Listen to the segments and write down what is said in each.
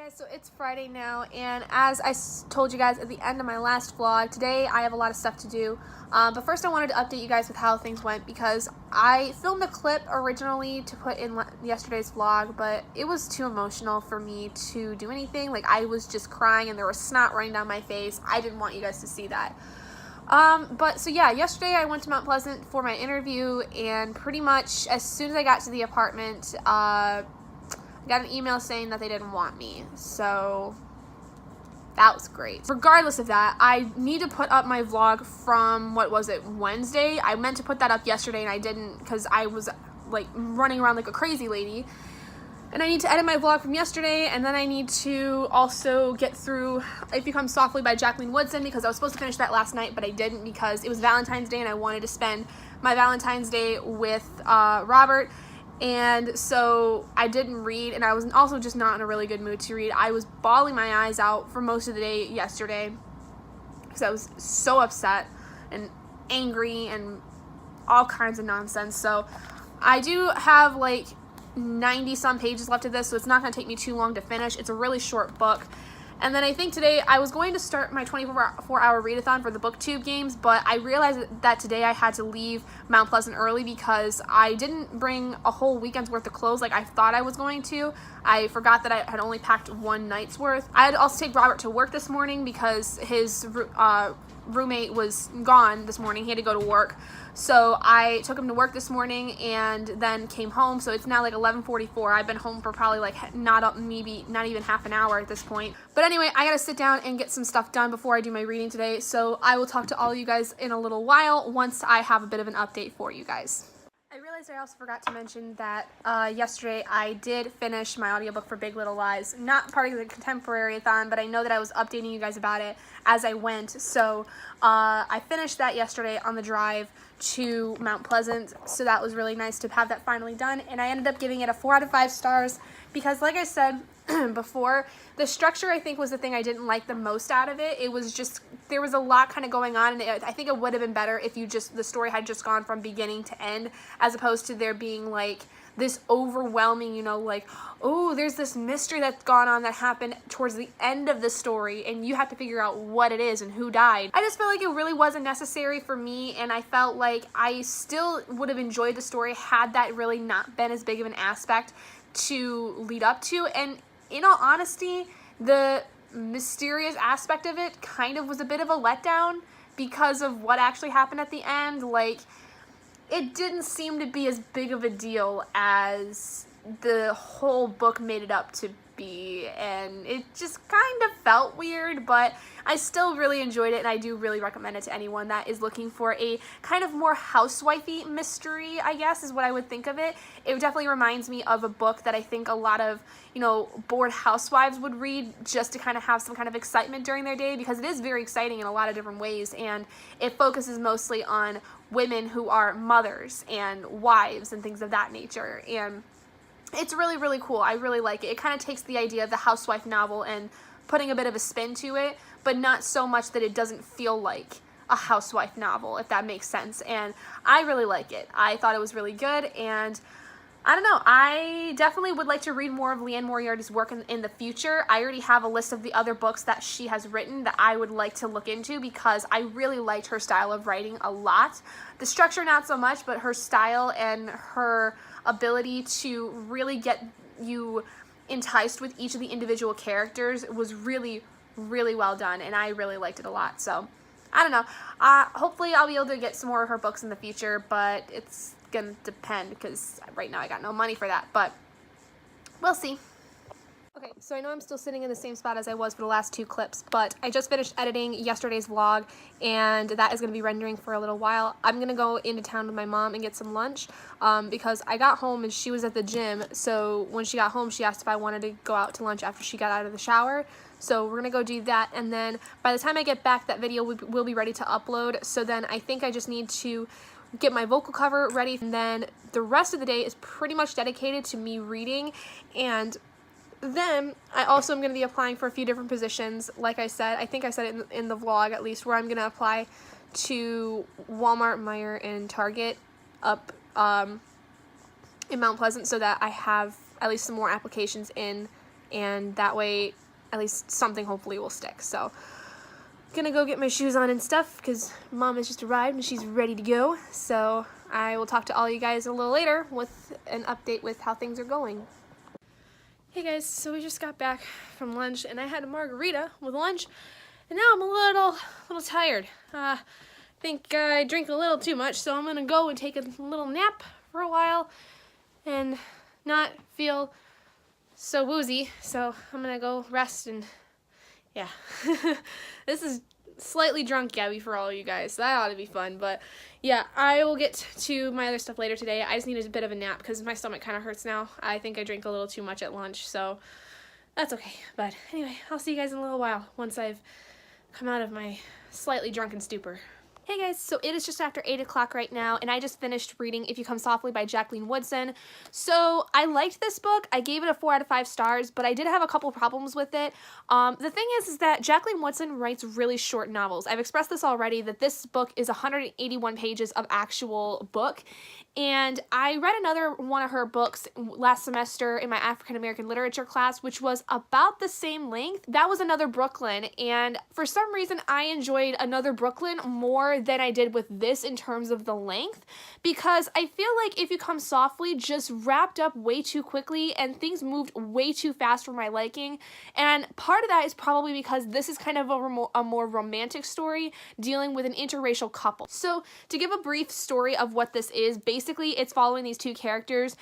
Guys, so it's Friday now, and as I told you guys at the end of my last vlog, today I have a lot of stuff to do, but first I wanted to update you guys with how things went because I filmed a clip originally to put in yesterday's vlog, but it was too emotional for me to do anything. Like, I was just crying and there was snot running down my face. I didn't want you guys to see that. So yeah, yesterday I went to Mount Pleasant for my interview, and pretty much as soon as I got to the apartment, got an email saying that they didn't want me, so that was great. Regardless of that, I need to put up my vlog from, what was it, Wednesday? I meant to put that up yesterday and I didn't because I was like running around like a crazy lady. And I need to edit my vlog from yesterday, and then I need to also get through If You Come Softly by Jacqueline Woodson because I was supposed to finish that last night, but I didn't because it was Valentine's Day and I wanted to spend my Valentine's Day with Robert. And so I didn't read, and I was also just not in a really good mood to read. I was bawling my eyes out for most of the day yesterday because I was so upset and angry and all kinds of nonsense. So I do have like 90 some pages left of this, so it's not going to take me too long to finish. It's a really short book. And then I think today I was going to start my 24-hour readathon for the booktube games, but I realized that today I had to leave Mount Pleasant early because I didn't bring a whole weekend's worth of clothes like I thought I was going to. I forgot that I had only packed one night's worth. I had to also take Robert to work this morning because his roommate was gone this morning. He had to go to work. So I took him to work this morning and then came home. So it's now like 11:44. I've been home for probably like not even half an hour at this point. But anyway, I gotta sit down and get some stuff done before I do my reading today. So I will talk to all of you guys in a little while once I have a bit of an update for you guys. I realized I also forgot to mention that yesterday I did finish my audiobook for Big Little Lies. Not part of the Contemporary-a-thon, but I know that I was updating you guys about it as I went. So I finished that yesterday on the drive to Mount Pleasant, so that was really nice to have that finally done. And I ended up giving it a 4 out of 5 stars because, like I said before, the structure I think was the thing I didn't like the most out of it. It was just, there was a lot kind of going on, and I think it would have been better if the story had just gone from beginning to end, as opposed to there being like this overwhelming, like, oh, there's this mystery that's gone on that happened towards the end of the story, and you have to figure out what it is and who died. I just felt like it really wasn't necessary for me, and I felt like I still would have enjoyed the story had that really not been as big of an aspect to lead up to. And in all honesty, the mysterious aspect of it kind of was a bit of a letdown because of what actually happened at the end. Like, it didn't seem to be as big of a deal as the whole book made it up to be, and it just kind of felt weird, but I still really enjoyed it, and I do really recommend it to anyone that is looking for a kind of more housewifey mystery, I guess is what I would think of it. It definitely reminds me of a book that I think a lot of, bored housewives would read just to kind of have some kind of excitement during their day, because it is very exciting in a lot of different ways, and it focuses mostly on women who are mothers and wives and things of that nature, and it's really, really cool. I really like it. It kind of takes the idea of the housewife novel and putting a bit of a spin to it, but not so much that it doesn't feel like a housewife novel, if that makes sense. And I really like it. I thought it was really good, and I don't know, I definitely would like to read more of Leanne Moriarty's work in the future. I already have a list of the other books that she has written that I would like to look into because I really liked her style of writing a lot. The structure, not so much, but her style and her ability to really get you enticed with each of the individual characters was really, really well done, and I really liked it a lot. So I don't know, hopefully I'll be able to get some more of her books in the future, but it's gonna depend because right now I got no money for that, but we'll see. Okay, so I know I'm still sitting in the same spot as I was for the last 2 clips, but I just finished editing yesterday's vlog, and that is going to be rendering for a little while. I'm going to go into town with my mom and get some lunch, because I got home and she was at the gym, so when she got home she asked if I wanted to go out to lunch after she got out of the shower, so we're going to go do that, and then by the time I get back that video will be ready to upload, so then I think I just need to get my vocal cover ready, and then the rest of the day is pretty much dedicated to me reading. And then I also am going to be applying for a few different positions. Like I said, I think I said it in the vlog at least, where I'm going to apply to Walmart, Meijer, and Target up in Mount Pleasant so that I have at least some more applications in and that way at least something hopefully will stick. So gonna go get my shoes on and stuff because Mom has just arrived and she's ready to go. So I will talk to all you guys a little later with an update with how things are going. Hey guys, so we just got back from lunch and I had a margarita with lunch, and now I'm a little tired. I think I drink a little too much, so I'm gonna go and take a little nap for a while and not feel so woozy. So I'm gonna go rest and yeah. This is slightly drunk Gabby for all you guys. That ought to be fun. But yeah, I will get to my other stuff later today. I just need a bit of a nap because my stomach kind of hurts now. I think I drank a little too much at lunch, so that's okay. But anyway, I'll see you guys in a little while once I've come out of my slightly drunken stupor. Hey guys, so it is just after 8 o'clock right now, and I just finished reading If You Come Softly by Jacqueline Woodson. So I liked this book. I gave it a 4 out of 5 stars, but I did have a couple problems with it. The thing is that Jacqueline Woodson writes really short novels. I've expressed this already, that this book is 181 pages of actual book, and I read another one of her books last semester in my African American literature class, which was about the same length. That was Another Brooklyn, and for some reason I enjoyed Another Brooklyn more than I did with this in terms of the length, because I feel like If You Come Softly just wrapped up way too quickly and things moved way too fast for my liking, and part of that is probably because this is kind of a more romantic story dealing with an interracial couple. So to give a brief story of what this is, basically it's following these two characters,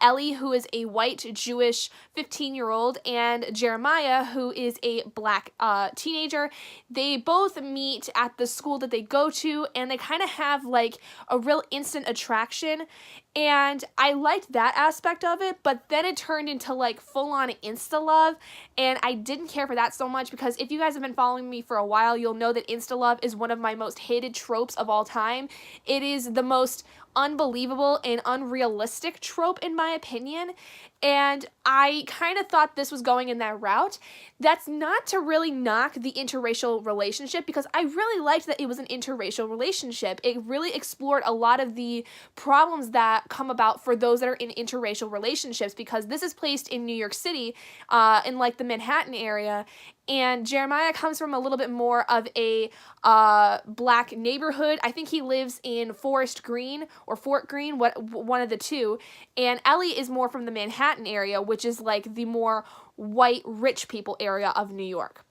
Ellie, who is a white Jewish 15-year-old, and Jeremiah, who is a black teenager. They both meet at the school that they go to, and they kind of have like a real instant attraction, and I liked that aspect of it, but then it turned into like full-on insta-love, and I didn't care for that so much because if you guys have been following me for a while, you'll know that insta-love is one of my most hated tropes of all time. It is the most unbelievable and unrealistic trope in my opinion, and I kind of thought this was going in that route. That's not to really knock the interracial relationship, because I really liked that it was an interracial relationship. It really explored a lot of the problems that come about for those that are in interracial relationships, because this is placed in New York City, in like the Manhattan area, and Jeremiah comes from a little bit more of a black neighborhood. I think he lives in Forest Green or Fort Greene, one of the two. And Ellie is more from the Manhattan area, which is like the more white, rich people area of New York.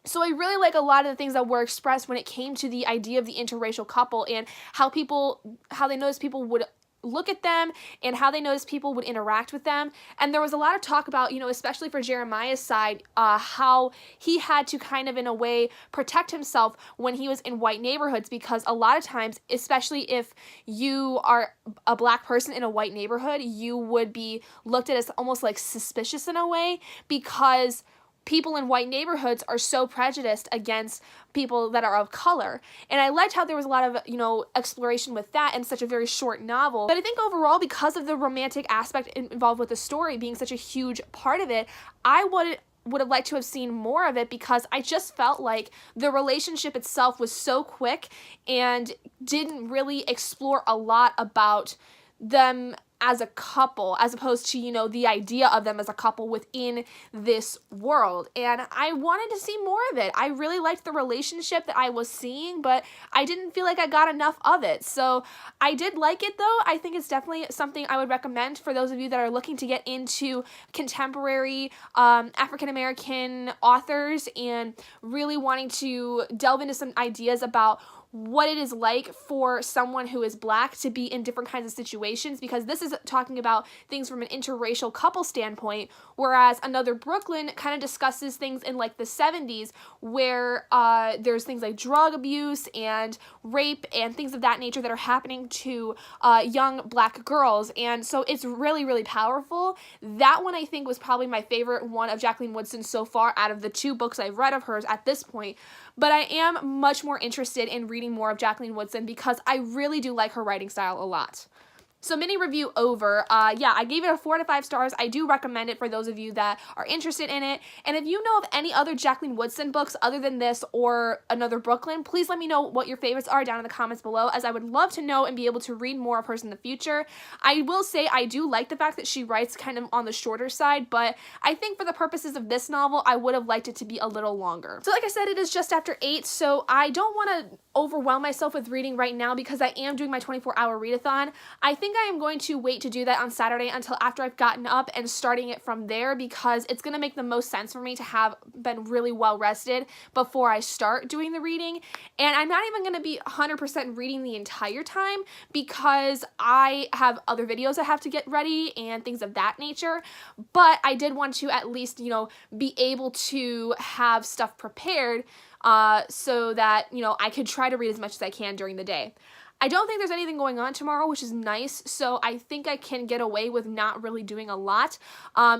So I really like a lot of the things that were expressed when it came to the idea of the interracial couple and how they noticed people would look at them and how they noticed people would interact with them. And there was a lot of talk about, especially for Jeremiah's side, how he had to kind of in a way protect himself when he was in white neighborhoods, because a lot of times, especially if you are a black person in a white neighborhood, you would be looked at as almost like suspicious in a way, because people in white neighborhoods are so prejudiced against people that are of color. And I liked how there was a lot of, exploration with that in such a very short novel. But I think overall, because of the romantic aspect involved with the story being such a huge part of it, I would have liked to have seen more of it, because I just felt like the relationship itself was so quick and didn't really explore a lot about them as a couple, as opposed to, the idea of them as a couple within this world. And I wanted to see more of it. I really liked the relationship that I was seeing, but I didn't feel like I got enough of it. So I did like it though. I think it's definitely something I would recommend for those of you that are looking to get into contemporary African-American authors and really wanting to delve into some ideas about what it is like for someone who is black to be in different kinds of situations, because this is talking about things from an interracial couple standpoint, whereas Another Brooklyn kind of discusses things in like the 70s where there's things like drug abuse and rape and things of that nature that are happening to young black girls. And so it's really, really powerful. That one I think was probably my favorite one of Jacqueline Woodson so far out of the 2 books I've read of hers at this point. But I am much more interested in reading more of Jacqueline Woodson because I really do like her writing style a lot. So mini review over. Yeah, I gave it a 4 to 5 stars. I do recommend it for those of you that are interested in it. And if you know of any other Jacqueline Woodson books other than this or Another Brooklyn, please let me know what your favorites are down in the comments below, as I would love to know and be able to read more of hers in the future. I will say I do like the fact that she writes kind of on the shorter side, but I think for the purposes of this novel, I would have liked it to be a little longer. So like I said, it is just after 8, so I don't want to overwhelm myself with reading right now because I am doing my 24-hour readathon. I think I am going to wait to do that on Saturday until after I've gotten up and starting it from there, because it's going to make the most sense for me to have been really well rested before I start doing the reading. And I'm not even going to be 100% reading the entire time because I have other videos I have to get ready and things of that nature. But I did want to at least, you know, be able to have stuff prepared so that, you know, I could try to read as much as I can during the day. I don't think there's anything going on tomorrow, which is nice, so I think I can get away with not really doing a lot.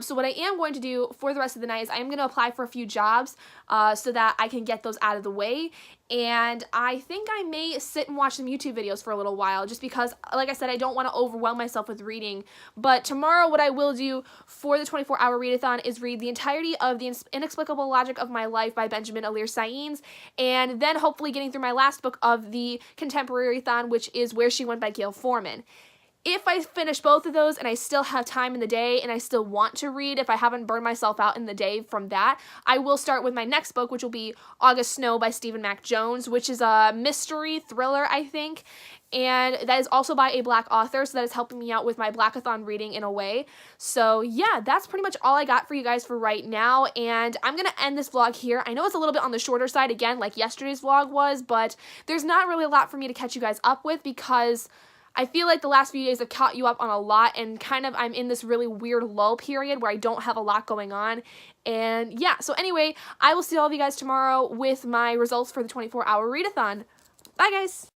So what I am going to do for the rest of the night is I am going to apply for a few jobs so that I can get those out of the way. And I think I may sit and watch some YouTube videos for a little while, just because, like I said, I don't want to overwhelm myself with reading. But tomorrow, what I will do for the 24-hour readathon is read the entirety of The Inexplicable Logic of My Life by Benjamin Alir Sainz, and then hopefully getting through my last book of the Contemporary-a-thon, which is Where She Went by Gail Forman. If I finish both of those and I still have time in the day and I still want to read, if I haven't burned myself out in the day from that, I will start with my next book, which will be August Snow by Stephen Mac Jones, which is a mystery thriller, I think. And that is also by a Black author, so that is helping me out with my Blackathon reading in a way. So yeah, that's pretty much all I got for you guys for right now, and I'm going to end this vlog here. I know it's a little bit on the shorter side, again, like yesterday's vlog was, but there's not really a lot for me to catch you guys up with because I feel like the last few days have caught you up on a lot, and kind of I'm in this really weird lull period where I don't have a lot going on. And yeah, so anyway, I will see all of you guys tomorrow with my results for the 24-hour readathon. Bye, guys!